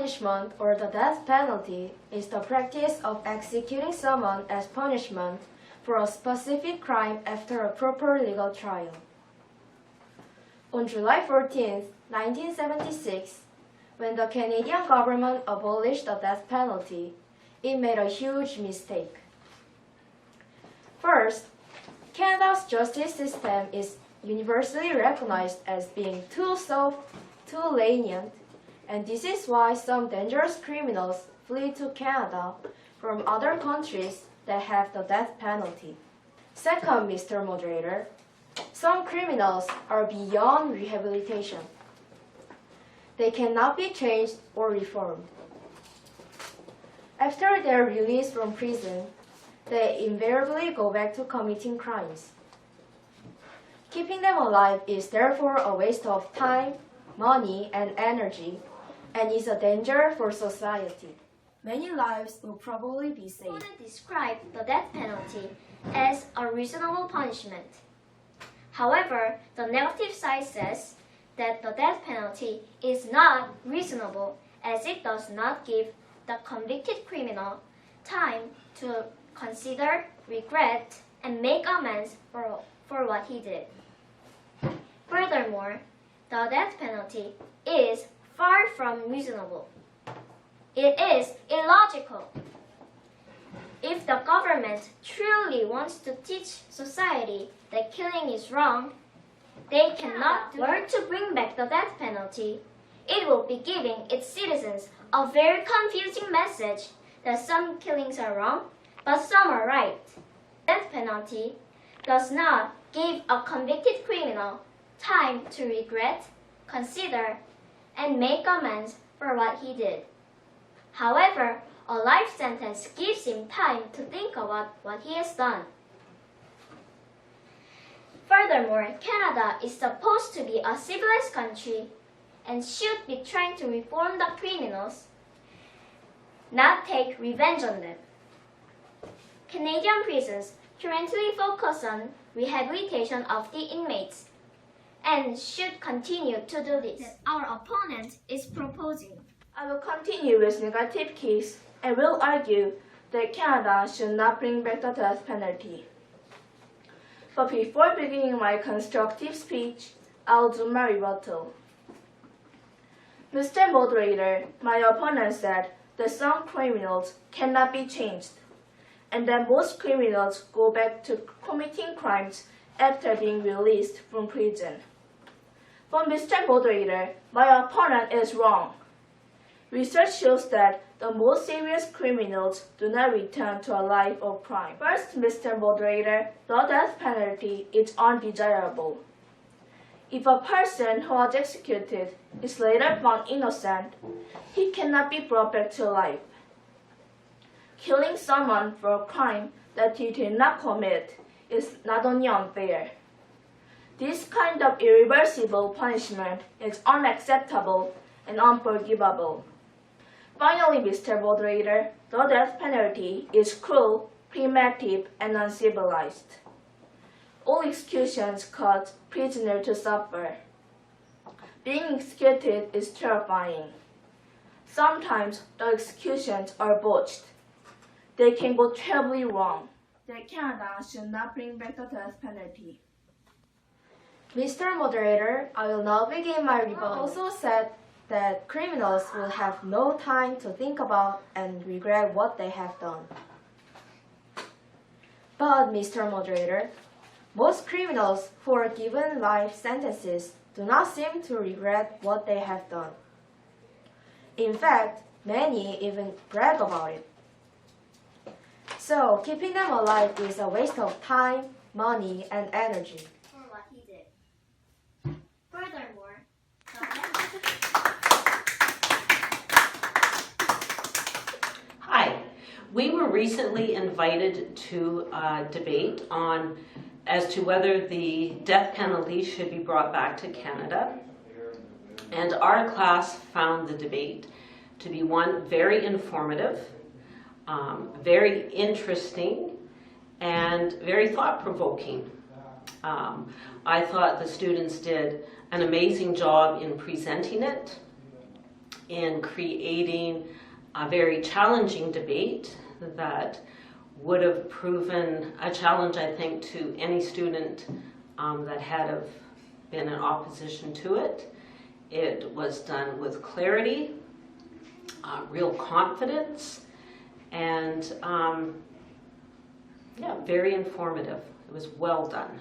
punishment or the death penalty is the practice of executing someone as punishment for a specific crime after a proper legal trial. On July 14, 1976, when the Canadian government abolished the death penalty, it made a huge mistake. First, Canada's justice system is universally recognized as being too soft, too lenient, and this is why some dangerous criminals flee to Canada from other countries that have the death penalty. Second, Mr. Moderator, some criminals are beyond rehabilitation. They cannot be changed or reformed. After their release from prison, they invariably go back to committing crimes. Keeping them alive is therefore a waste of time, money, and energy, and is a danger for society. Many lives will probably be saved. Opponent described the death penalty as a reasonable punishment. However, the negative side says that the death penalty is not reasonable as it does not give the convicted criminal time to consider, regret, and make amends for what he did. Furthermore, the death penalty is far from reasonable. It is illogical. If the government truly wants to teach society that killing is wrong, they cannot were to bring back the death penalty. It will be giving its citizens a very confusing message that some killings are wrong, but some are right. Death penalty does not give a convicted criminal time to regret, consider, and make amends for what he did. However, a life sentence gives him time to think about what he has done. Furthermore, Canada is supposed to be a civilized country and should be trying to reform the criminals, not take revenge on them. Canadian prisons currently focus on rehabilitation of the inmates and should continue to do this. Our opponent is proposing. I will continue with negative case and will argue that Canada should not bring back the death penalty. But before beginning my constructive speech, I'll do my rebuttal. Mr. Moderator, my opponent said that some criminals cannot be changed, and that most criminals go back to committing crimes after being released from prison. But Mr. Moderator, my opponent is wrong. Research shows that the most serious criminals do not return to a life of crime. First, Mr. Moderator, the death penalty is undesirable. If a person who was executed is later found innocent, he cannot be brought back to life. Killing someone for a crime that he did not commit is not only unfair. This kind of irreversible punishment is unacceptable and unforgivable. Finally, Mr. Moderator, the death penalty is cruel, primitive, and uncivilized. All executions cause prisoners to suffer. Being executed is terrifying. Sometimes the executions are botched. They can go terribly wrong. That Canada should not bring back the death penalty. Mr. Moderator, I will now begin my rebuttal. Also said that criminals will have no time to think about and regret what they have done. But, Mr. Moderator, most criminals who are given life sentences do not seem to regret what they have done. In fact, many even brag about it. So, keeping them alive is a waste of time, money, and energy. For what he did. Furthermore, Hi, we were recently invited to a debate as to whether the death penalty should be brought back to Canada. And our class found the debate to be one very informative, very interesting, and very thought-provoking. I thought the students did an amazing job in presenting it. in creating a very challenging debate that would have proven a challenge, I think, to any student that had have been in opposition to it. It was done with clarity, real confidence, and yeah, very informative. It was well done.